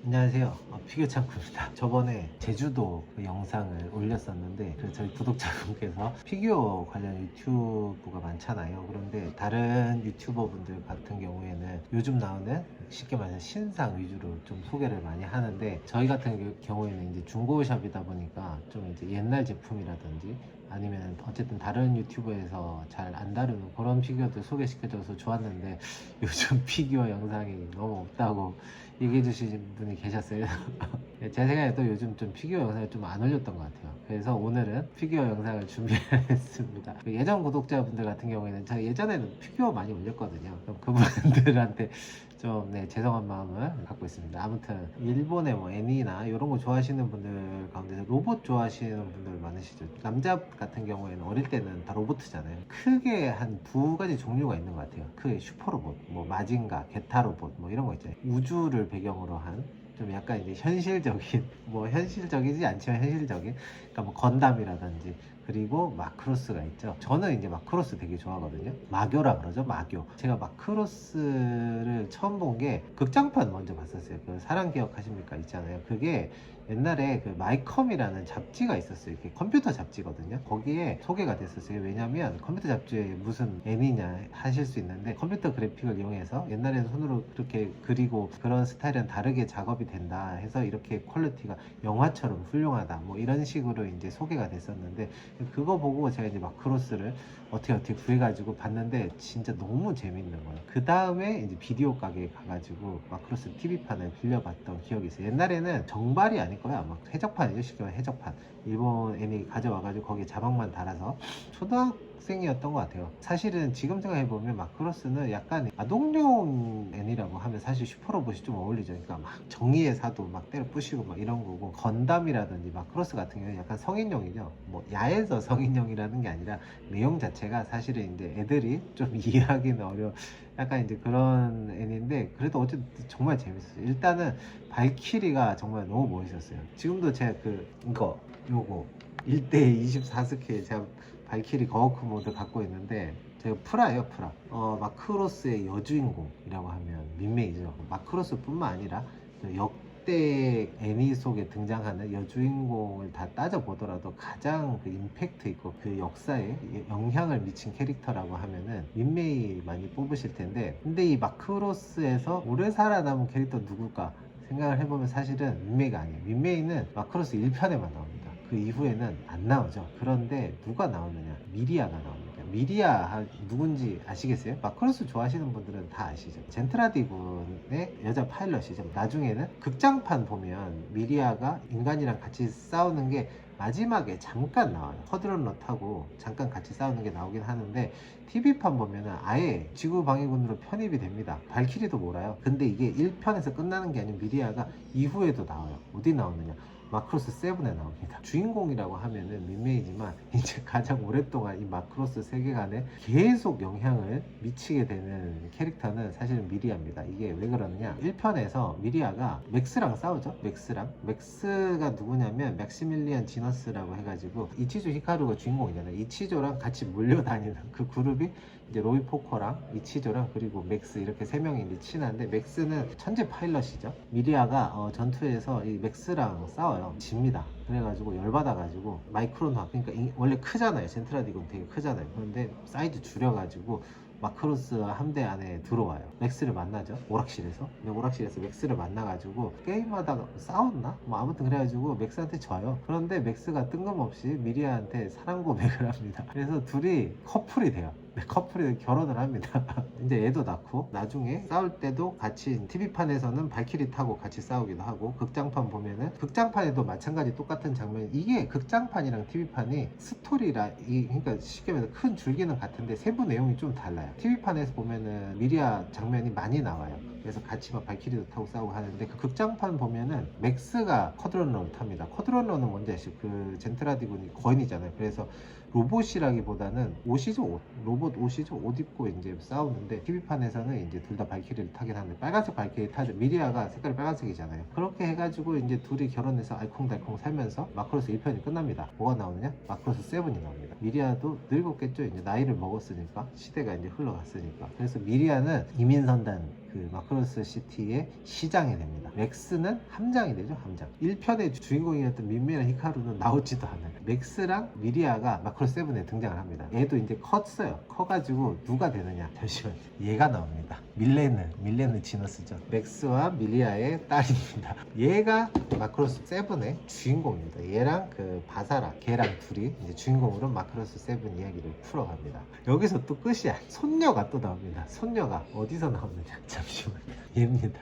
안녕하세요. 피겨 창구입니다. 저번에 제주도 그 영상을 올렸었는데 저희 구독자분께서 피규어 관련 유튜브가 많잖아요. 그런데 다른 유튜버 분들 같은 경우에는 요즘 나오는 쉽게 말해서 신상 위주로 좀 소개를 많이 하는데, 저희 같은 경우에는 이제 중고샵이다 보니까 좀 이제 옛날 제품이라든지 아니면 어쨌든 다른 유튜브에서 잘 안 다루는 그런 피규어들 소개시켜줘서 좋았는데, 요즘 피규어 영상이 너무 없다고 얘기해 주신 분이 계셨어요. 제 생각에 또 요즘 좀 피규어 영상을 좀 안 올렸던 것 같아요. 그래서 오늘은 피규어 영상을 준비했습니다. 예전 구독자분들 같은 경우에는 제가 예전에는 피규어 많이 올렸거든요. 그럼 그분들한테 좀 죄송한 마음을 갖고 있습니다. 아무튼 일본의 뭐 애니나 이런 거 좋아하시는 분들 가운데서 로봇 좋아하시는 분들 많으시죠. 남자 같은 경우에는 어릴 때는 다 로봇이잖아요. 크게 한 두 가지 종류가 있는 것 같아요. 크게 슈퍼로봇, 뭐 마징가, 게타로봇 뭐 이런 거 있잖아요. 우주를 배경으로 한 좀 약간 이제 현실적인, 뭐 현실적이지 않지만 현실적인, 그러니까 뭐 건담이라든지, 그리고 마크로스가 있죠. 저는 이제 마크로스 되게 좋아하거든요. 마교라 그러죠, 마교. 제가 마크로스를 처음 본 게 극장판 먼저 봤었어요. 그 사랑 기억하십니까 있잖아요. 그게 옛날에 그 마이컴이라는 잡지가 있었어요. 이렇게 컴퓨터 잡지거든요. 거기에 소개가 됐었어요. 왜냐면 컴퓨터 잡지에 무슨 애니냐 하실 수 있는데, 컴퓨터 그래픽을 이용해서 옛날에는 손으로 그렇게 그리고 그런 스타일은 다르게 작업이 된다 해서 이렇게 퀄리티가 영화처럼 훌륭하다 뭐 이런 식으로 이제 소개가 됐었는데, 그거 보고 제가 이제 마크로스를 어떻게 구해가지고 봤는데 진짜 너무 재밌는 거예요. 그 다음에 이제 비디오 가게에 가가지고 마크로스 TV판을 빌려봤던 기억이 있어요. 옛날에는 정발이 아닐 거야. 아마 해적판이죠. 쉽게 말해 해적판. 일본 애니 가져와가지고 거기에 자막만 달아서, 초등학생이었던 것 같아요. 사실은 지금 생각해보면 마크로스는 약간 아동용 애니라고 하면 사실 슈퍼로봇이 좀 어울리죠. 그러니까 막 정의의 사도 막 때려 부시고 막 이런 거고, 건담이라든지 마크로스 같은 경우는 약간 성인용이죠. 뭐 야해서 성인용이라는 게 아니라 내용 자체가 사실은 이제 애들이 좀 이해하기는 어려워. 약간 이제 그런 애니인데, 그래도 어쨌든 정말 재밌었어요. 일단은 발키리가 정말 너무 멋있었어요. 지금도 제가 요거 1대 24스케일 제가 발키리 거워크 모드 갖고 있는데, 제가 프라예요, 프라. 마크로스의 여주인공이라고 하면 민메이죠. 마크로스 뿐만 아니라 역대 애니 속에 등장하는 여주인공을 다 따져보더라도 가장 그 임팩트 있고 그 역사에 영향을 미친 캐릭터라고 하면은 민메이 많이 뽑으실 텐데, 근데 이 마크로스에서 오래 살아남은 캐릭터 누굴까 생각을 해보면 사실은 민메이가 아니에요. 민메이는 마크로스 1편에만 나옵니다. 그 이후에는 안 나오죠. 그런데 누가 나오느냐? 미리아가 나옵니다. 미리아 누군지 아시겠어요? 마크로스 좋아하시는 분들은 다 아시죠. 젠트라디군의 여자 파일럿이죠. 나중에는 극장판 보면 미리아가 인간이랑 같이 싸우는 게 마지막에 잠깐 나와요. 허드런러 타고 잠깐 같이 싸우는 게 나오긴 하는데, TV판 보면은 아예 지구 방위군으로 편입이 됩니다. 발키리도 몰아요. 근데 이게 1편에서 끝나는 게 아니고 미리아가 이후에도 나와요. 어디 나오느냐? 마크로스 7에 나옵니다. 주인공이라고 하면은 민메이지만, 이제 가장 오랫동안 이 마크로스 세계관에 계속 영향을 미치게 되는 캐릭터는 사실은 미리아입니다. 이게 왜 그러느냐? 1편에서 미리아가 맥스랑 싸우죠. 맥스가 누구냐면 맥시밀리안 지너스라고 해가지고, 이치조 히카루가 주인공이잖아요. 이치조랑 같이 몰려다니는 그 그룹이 이제 로이 포커랑 이치조랑 그리고 맥스, 이렇게 세 명이 이제 친한데, 맥스는 천재 파일럿이죠. 미리아가 전투에서 이 맥스랑 싸워요. 집니다. 그래가지고 열받아가지고 마이크로나, 그러니까 원래 크잖아요. 젠트라디군 되게 크잖아요. 그런데 사이즈 줄여가지고 마크로스 함대 안에 들어와요. 맥스를 만나죠. 오락실에서. 근데 오락실에서 맥스를 만나가지고 게임하다가 싸웠나? 뭐 아무튼 그래가지고 맥스한테 져요. 그런데 맥스가 뜬금없이 미리아한테 사랑 고백을 합니다. 그래서 둘이 커플이 돼요. 커플이 결혼을 합니다. 이제 애도 낳고, 나중에 싸울 때도 같이 TV판에서는 발키리 타고 같이 싸우기도 하고, 극장판 보면은 극장판에도 마찬가지 똑같은 장면. 이게 극장판이랑 TV판이 스토리라, 그러니까 쉽게 말해서 큰 줄기는 같은데 세부 내용이 좀 달라요. TV판에서 보면은 미리아 장면이 많이 나와요. 그래서 같이 막 발키리도 타고 싸우고 하는데, 그 극장판 보면은 맥스가 쿼드런러를 탑니다. 쿼드런러는 뭔지 아시죠? 그 젠트라디군이 거인이잖아요. 그래서 로봇이라기보다는 옷이죠, 옷. 로봇 옷이죠. 옷 입고 이제 싸우는데, TV판에서는 이제 둘 다 발키리를 타긴 하는데, 빨간색 발키리 타죠. 미리아가 색깔이 빨간색이잖아요. 그렇게 해가지고 이제 둘이 결혼해서 알콩달콩 살면서 마크로스 1편이 끝납니다. 뭐가 나오느냐? 마크로스 7이 나옵니다. 미리아도 늙었겠죠. 이제 나이를 먹었으니까, 시대가 이제 흘러갔으니까. 그래서 미리아는 이민선단 그 마크로스 시티의 시장이 됩니다. 맥스는 함장이 되죠. 함장. 1편의 주인공이었던 민미랑 히카루는 나오지도 않아요. 맥스랑 미리아가 마크로스 7에 등장을 합니다. 얘도 이제 컸어요. 커가지고 누가 되느냐, 잠시만요. 얘가 나옵니다. 밀레는 지너스죠. 맥스와 미리아의 딸입니다. 얘가 마크로스 7의 주인공입니다. 얘랑 그 바사라 걔랑 둘이 이제 주인공으로 마크로스 7 이야기를 풀어갑니다. 여기서 또 끝이야. 손녀가 또 나옵니다. 손녀가 어디서 나오느냐, 잠시만요. 얘입니다.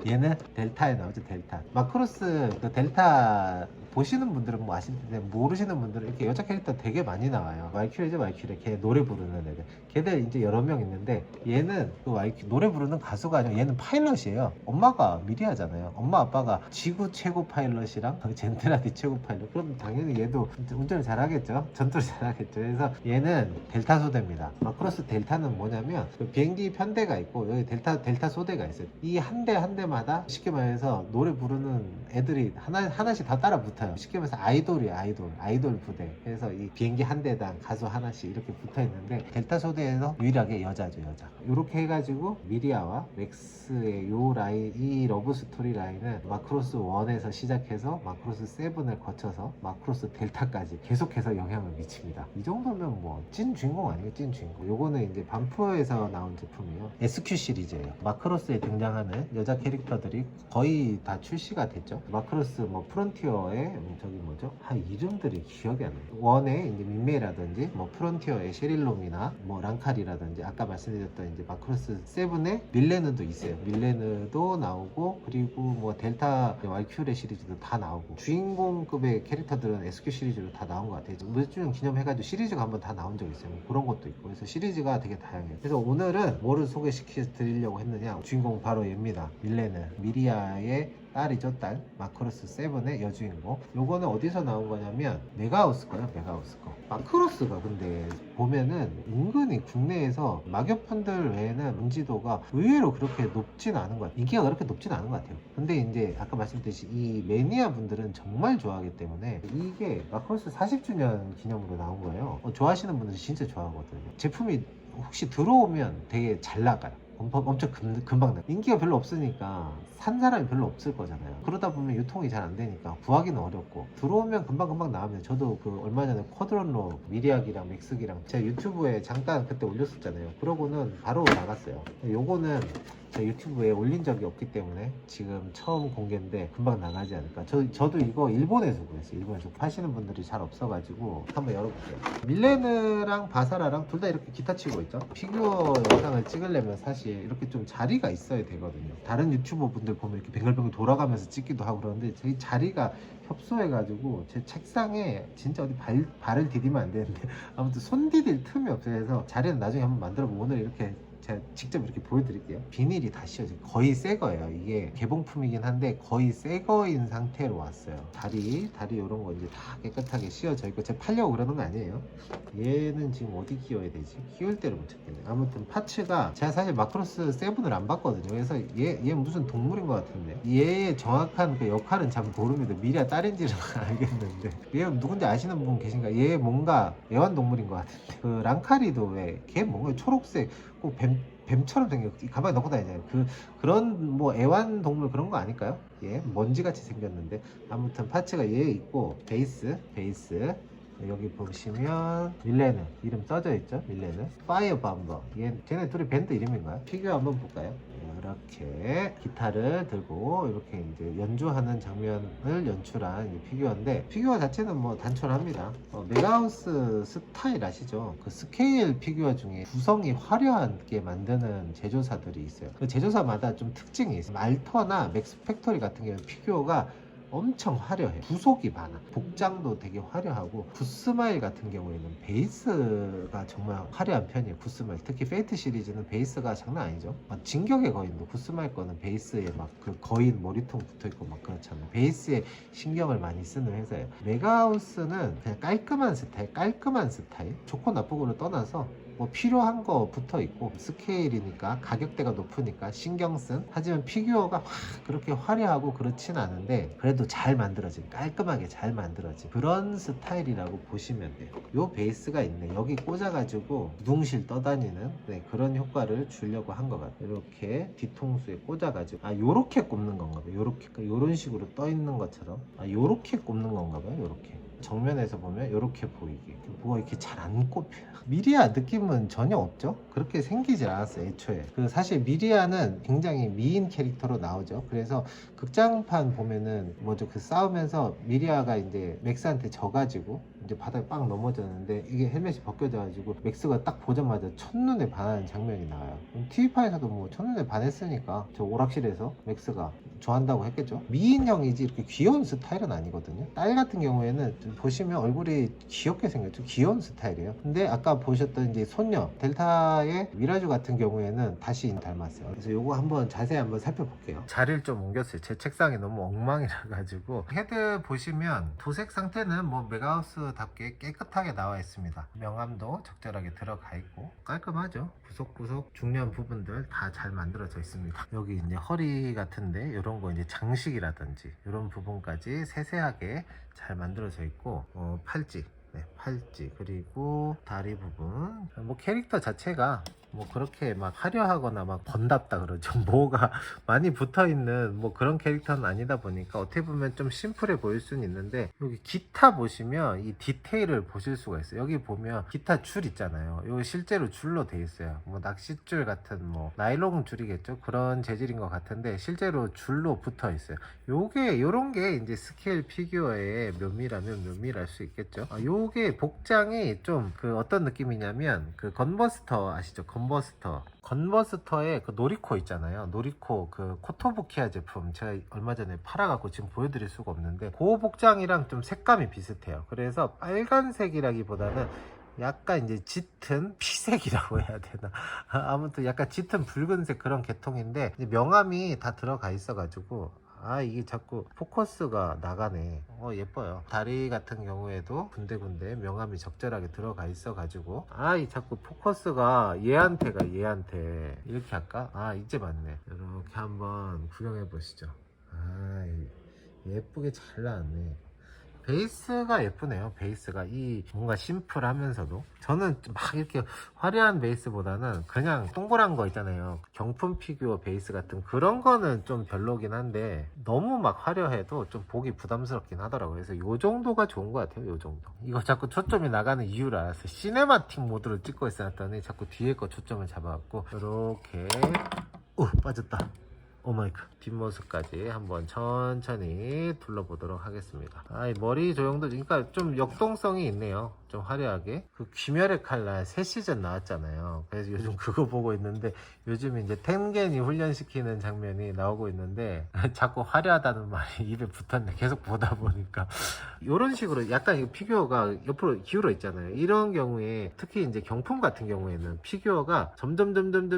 얘는 델타에 나오죠. 델타. 마크로스 그 델타 보시는 분들은 뭐 아실 텐데 모르시는 분들은 이렇게 여자 캐릭터 되게 많이 나와요. 말큐리죠, 말큐리. 걔 노래 부르는 애들. 걔들 이제 여러 명 있는데 얘는 그 노래 부르는 가수가 아니고 얘는 파일럿이에요. 엄마가 미리아잖아요. 엄마 아빠가 지구 최고 파일럿이랑 젠틀라디 최고 파일럿. 그럼 당연히 얘도 운전을 잘하겠죠. 전투를 잘하겠죠. 그래서 얘는 델타 소대입니다. 마크로스 델타는 뭐냐면 그 비행기 편대가 있고 여기 델타 소대가 있어요. 이 한 대 한 대마다 쉽게 말해서 노래 부르는 애들이 하나씩 다 따라 붙어요. 쉽게 말해서 아이돌이에요. 아이돌 부대. 그래서 이 비행기 한 대당 가수 하나씩 이렇게 붙어 있는데 델타 소대에서 유일하게 여자죠. 여자. 이렇게 해가지고 미리아와 맥스의 요 라인, 이 러브 스토리 라인은 마크로스 1에서 시작해서 마크로스 7을 거쳐서 마크로스 델타까지 계속해서 영향을 미칩니다. 이 정도면 뭐 찐 주인공 아니에요? 찐 주인공. 요거는 이제 반프에서 나온 제품이에요. SQ 시리즈예요. 마크로스에 등장하는 여자 캐릭터들이 거의 다 출시가 됐죠. 마크로스 뭐 프론티어의 저기 뭐죠? 이름들이 기억이 안 나요. 원에 이제 민메이라든지 뭐 프론티어의 셰릴롬이나 뭐 랑칼이라든지 아까 말씀드렸던 이제 마크로스 7의 밀레느도 있어요. 밀레느도 나오고 그리고 뭐 델타 왈큐레 시리즈도 다 나오고 주인공급의 캐릭터들은 SQ 시리즈로 다 나온 것 같아요. 몇 주년 기념해가지고 시리즈가 한번 다 나온 적이 있어요. 뭐 그런 것도 있고 그래서 시리즈가 되게 다양해요. 그래서 오늘은 뭐를 소개시켜 드리려고 했느냐, 주인공 바로 얘입니다. 밀레느, 미리아의 딸이죠. 딸. 마크로스 7의 여주인공. 요거는 어디서 나온 거냐면 메가하우스 거예요. 메가하우스 거. 마크로스가 근데 보면은 은근히 국내에서 막역편들 외에는 인지도가 의외로 그렇게 높진 않은 것 같아요. 인기가 그렇게 높진 않은 것 같아요. 근데 이제 아까 말씀드렸듯이 이 매니아 분들은 정말 좋아하기 때문에 이게 마크로스 40주년 기념으로 나온 거예요. 좋아하시는 분들은 진짜 좋아하거든요. 제품이 혹시 들어오면 되게 잘 나가요. 엄청 금방 나. 인기가 별로 없으니까 산 사람이 별로 없을 거잖아요. 그러다 보면 유통이 잘 안 되니까 구하기는 어렵고 들어오면 금방 나오면 저도 그 얼마 전에 쿼드론로 미리아기랑 맥스기랑 제가 유튜브에 잠깐 그때 올렸었잖아요. 그러고는 바로 나갔어요. 요거는 제가 유튜브에 올린 적이 없기 때문에 지금 처음 공개인데 금방 나가지 않을까. 저도 이거 일본에서 구했어요. 일본에서 파시는 분들이 잘 없어가지고 한번 열어볼게요. 밀레느랑 바사라랑 둘 다 이렇게 기타 치고 있죠. 피규어 영상을 찍으려면 사실 이렇게 좀 자리가 있어야 되거든요. 다른 유튜버 분들 보면 이렇게 뱅글뱅글 돌아가면서 찍기도 하고 그러는데 저희 자리가 협소해가지고 제 책상에 진짜 어디 발을 디디면 안 되는데 아무튼 손 디딜 틈이 없어요. 그래서 자리는 나중에 한번 만들어보고 오늘 이렇게 제가 직접 이렇게 보여드릴게요. 비닐이 다 씌워져 거의 새 거예요. 이게 개봉품이긴 한데 거의 새 거인 상태로 왔어요. 다리 이런 거 이제 다 깨끗하게 씌워져 있고 제가 팔려고 그러는 거 아니에요. 얘는 지금 어디 끼워야 되지? 끼울 때를 못 찾겠네. 아무튼 파츠가 제가 사실 마크로스 7을 안 봤거든요. 그래서 얘 무슨 동물인 것 같은데 얘의 정확한 그 역할은 잘 모릅니다. 미리아 딸인지는 알겠는데 얘 누군지 아시는 분 계신가? 얘 뭔가 애완동물인 것 같은데 그 랑카리도 왜 걔 뭔가 초록색 꼭 뱀처럼 생겨 가방에 넣고 다니잖아요. 그런 뭐 애완동물 그런 거 아닐까요? 예, 먼지같이 생겼는데 아무튼 파츠가 얘 있고 베이스 여기 보시면 밀레느 이름 써져 있죠. 밀레느 파이어 밤버 쟤네 둘이 밴드 이름인가요? 피규어 한번 볼까요? 이렇게 기타를 들고 이렇게 이제 연주하는 장면을 연출한 이 피규어인데 피규어 자체는 뭐 단촐합니다. 메가하우스 스타일 아시죠? 그 스케일 피규어 중에 구성이 화려하게 만드는 제조사들이 있어요. 그 제조사마다 좀 특징이 있어요. 알터나 맥스 팩토리 같은 경우는 피규어가 엄청 화려해. 구속이 많아. 복장도 되게 화려하고 굿스마일 같은 경우에는 베이스가 정말 화려한 편이에요. 굿스마일 특히 페이트 시리즈는 베이스가 장난 아니죠. 막 진격의 거인도 굿스마일 거는 베이스에 막 그 거인 머리통 붙어있고 막 그렇잖아요. 베이스에 신경을 많이 쓰는 회사예요. 메가하우스는 그냥 깔끔한 스타일 좋고 나쁘고를 떠나서 뭐 필요한 거 붙어 있고 스케일이니까 가격대가 높으니까 신경 쓴, 하지만 피규어가 확 그렇게 화려하고 그렇진 않은데 그래도 잘 만들어진, 깔끔하게 잘 만들어진 그런 스타일이라고 보시면 돼요. 요 베이스가 있네. 여기 꽂아가지고 누둥실 떠다니는 그런 효과를 주려고 한 것 같아요. 이렇게 뒤통수에 꽂아가지고 요렇게 꼽는 건가 봐요. 요렇게, 그러니까 요런 식으로 떠 있는 것처럼 요렇게 꼽는 건가 봐요. 요렇게 정면에서 보면 이렇게 보이게. 뭐가 이렇게 잘 안 꼽혀요. 미리아 느낌은 전혀 없죠. 그렇게 생기질 않았어요, 애초에. 사실 미리아는 굉장히 미인 캐릭터로 나오죠. 그래서 극장판 보면은 뭐죠, 그 싸우면서 미리아가 이제 맥스한테 져가지고 이제 바닥에 빵 넘어졌는데 이게 헬멧이 벗겨져가지고 맥스가 딱 보자마자 첫눈에 반하는 장면이 나와요. TV판에서도 뭐 첫눈에 반했으니까 저 오락실에서 맥스가 좋아한다고 했겠죠. 미인형이지 이렇게 귀여운 스타일은 아니거든요. 딸 같은 경우에는 좀 보시면 얼굴이 귀엽게 생겼죠. 귀여운 스타일이에요. 근데 아까 보셨던 이제 손녀 델타의 미라주 같은 경우에는 다시 닮았어요. 그래서 요거 한번 자세히 한번 살펴볼게요. 자리를 좀 옮겼어요. 제 책상이 너무 엉망이라 가지고. 헤드 보시면 도색 상태는 뭐 메가하우스답게 깨끗하게 나와 있습니다. 명암도 적절하게 들어가 있고 깔끔하죠. 구석구석 중요한 부분들 다 잘 만들어져 있습니다. 여기 이제 허리 같은데 이런 거 이제 장식이라든지 이런 부분까지 세세하게 잘 만들어져 있고, 팔찌, 팔찌, 그리고 다리 부분, 뭐 캐릭터 자체가 뭐 그렇게 막 화려하거나 막 번답다 그러죠. 뭐가 많이 붙어있는 뭐 그런 캐릭터는 아니다 보니까 어떻게 보면 좀 심플해 보일 수는 있는데, 여기 기타 보시면 이 디테일을 보실 수가 있어요. 여기 보면 기타 줄 있잖아요. 이거 실제로 줄로 돼 있어요. 뭐 낚싯줄 같은 뭐 나일론 줄이겠죠. 그런 재질인 것 같은데 실제로 줄로 붙어 있어요. 요런 게 이제 스케일 피규어의 묘미라면 묘미랄 수 있겠죠. 요게 복장이 좀 그 어떤 느낌이냐면 그 건버스터 아시죠? 건버스터의 그 노리코 있잖아요. 노리코 그 코토부키아 제품 제가 얼마 전에 팔아갖고 지금 보여드릴 수가 없는데 그 복장이랑 좀 색감이 비슷해요. 그래서 빨간색이라기보다는 약간 이제 짙은 피색이라고 해야 되나 아무튼 약간 짙은 붉은색 그런 계통인데 명암이 다 들어가 있어 가지고 이게 자꾸 포커스가 나가네. 예뻐요. 다리 같은 경우에도 군데군데 명암이 적절하게 들어가 있어 가지고 이 자꾸 포커스가 얘한테 이렇게 할까? 이제 맞네. 이렇게 한번 구경해 보시죠. 예쁘게 잘 나왔네. 베이스가 예쁘네요. 베이스가 이 뭔가 심플하면서도, 저는 막 이렇게 화려한 베이스보다는 그냥 동그란 거 있잖아요. 경품 피규어 베이스 같은 그런 거는 좀 별로긴 한데 너무 막 화려해도 좀 보기 부담스럽긴 하더라고요. 그래서 요 정도가 좋은 것 같아요. 요 정도. 이거 자꾸 초점이 나가는 이유를 알았어요. 시네마틱 모드로 찍고 있었더니 자꾸 뒤에 거 초점을 잡아갖고 이렇게 빠졌다. 오마이갓. 뒷모습까지 한번 천천히 둘러보도록 하겠습니다. 이 머리 조형도 그러니까 좀 역동성이 있네요. 좀 화려하게. 그 귀멸의 칼날 새 시즌 나왔잖아요. 그래서 요즘 그거 보고 있는데 요즘 이제 텐겐이 훈련시키는 장면이 나오고 있는데 자꾸 화려하다는 말이 입에 붙었네. 계속 보다 보니까 이런 식으로 약간 이 피규어가 옆으로 기울어 있잖아요. 이런 경우에 특히 이제 경품 같은 경우에는 피규어가 점점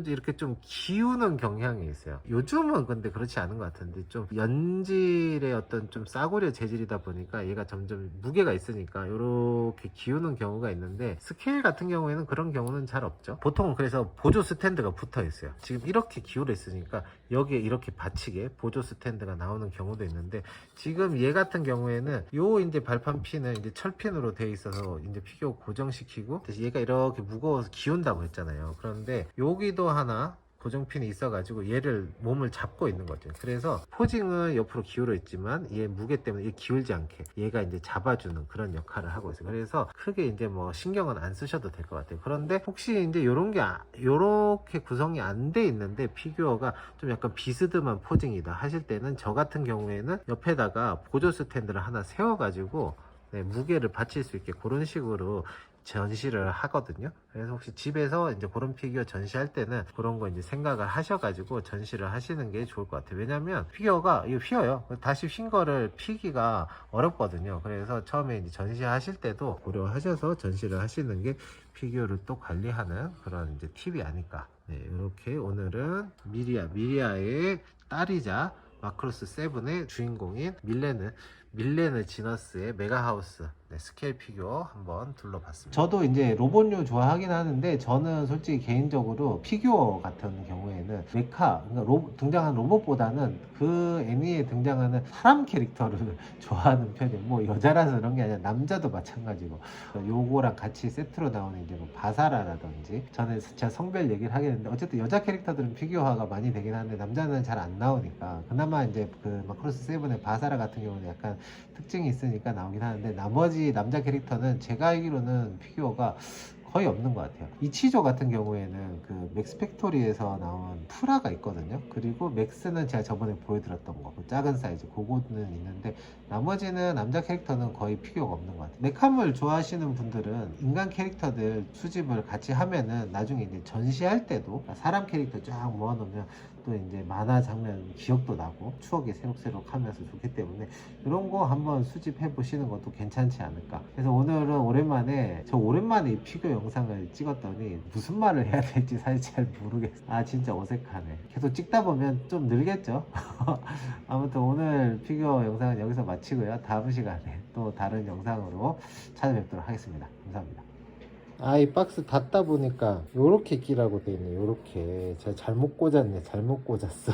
이렇게 좀 기우는 경향이 있어요. 요즘은 근데 그렇지 않은 것 같은데 좀 연질의 어떤 좀 싸구려 재질이다 보니까 얘가 점점 무게가 있으니까 이렇게 기우는 경우가 있는데, 스케일 같은 경우에는 그런 경우는 잘 없죠. 보통은 그래서 보조 스탠드가 붙어 있어요. 지금 이렇게 기울어 있으니까 여기에 이렇게 받치게 보조 스탠드가 나오는 경우도 있는데, 지금 얘 같은 경우에는 요 이제 발판 핀은 이제 철핀으로 되어 있어서 이제 피규어 고정시키고, 대신 얘가 이렇게 무거워서 기운다고 했잖아요. 그런데 여기도 하나 고정핀이 있어가지고 얘를 몸을 잡고 있는 거죠. 그래서 포징은 옆으로 기울어 있지만 얘 무게 때문에 얘 기울지 않게 얘가 이제 잡아주는 그런 역할을 하고 있어요. 그래서 크게 이제 뭐 신경은 안 쓰셔도 될 것 같아요. 그런데 혹시 이제 요런 게 요렇게 구성이 안 돼 있는데 피규어가 좀 약간 비스듬한 포징이다 하실 때는 저 같은 경우에는 옆에다가 보조 스탠드를 하나 세워가지고 무게를 받칠 수 있게 그런 식으로 전시를 하거든요. 그래서 혹시 집에서 이제 그런 피규어 전시할 때는 그런 거 이제 생각을 하셔가지고 전시를 하시는 게 좋을 것 같아요. 왜냐면 피규어가 이거 휘어요. 다시 휜 거를 피기가 어렵거든요. 그래서 처음에 이제 전시하실 때도 고려하셔서 전시를 하시는 게 피규어를 또 관리하는 그런 이제 팁이 아닐까. 이렇게 오늘은 미리아의 딸이자 마크로스 7의 주인공인 밀레는 밀레느 지너스의 메가하우스 스케일 피규어 한번 둘러봤습니다. 저도 이제 로봇류 좋아하긴 하는데 저는 솔직히 개인적으로 피규어 같은 경우에는 메카, 그러니까 등장하는 로봇보다는 그 애니에 등장하는 사람 캐릭터를 좋아하는 편이에요. 뭐 여자라서 그런 게 아니라 남자도 마찬가지고 요거랑 같이 세트로 나오는 이제 뭐 바사라라든지 저는 제가 성별 얘기를 하겠는데 어쨌든 여자 캐릭터들은 피규어화가 많이 되긴 하는데 남자는 잘 안 나오니까 그나마 이제 그 마크로스 세븐의 바사라 같은 경우는 약간 특징이 있으니까 나오긴 하는데 나머지 남자 캐릭터는 제가 알기로는 피규어가 거의 없는 것 같아요. 이치조 같은 경우에는 그 맥스 팩토리에서 나온 프라가 있거든요. 그리고 맥스는 제가 저번에 보여드렸던 거, 그 작은 사이즈 그거는 있는데 나머지는 남자 캐릭터는 거의 피규어가 없는 것 같아요. 메카물 좋아하시는 분들은 인간 캐릭터들 수집을 같이 하면은 나중에 이제 전시할 때도 사람 캐릭터 쫙 모아놓으면 또 이제 만화 장면 기억도 나고 추억이 새록새록 하면서 좋기 때문에 이런 거 한번 수집해 보시는 것도 괜찮지 않을까. 그래서 오늘은 오랜만에 이 피규어 영상을 찍었더니 무슨 말을 해야 될지 사실 잘 모르겠어. 아 진짜 어색하네. 계속 찍다 보면 좀 늘겠죠. 아무튼 오늘 피규어 영상은 여기서 마치고요. 다음 시간에 또 다른 영상으로 찾아뵙도록 하겠습니다. 감사합니다. 아, 이 박스 닫다 보니까 요렇게 끼라고 돼 있네. 요렇게 제가 잘못 꽂았네. 잘못 꽂았어.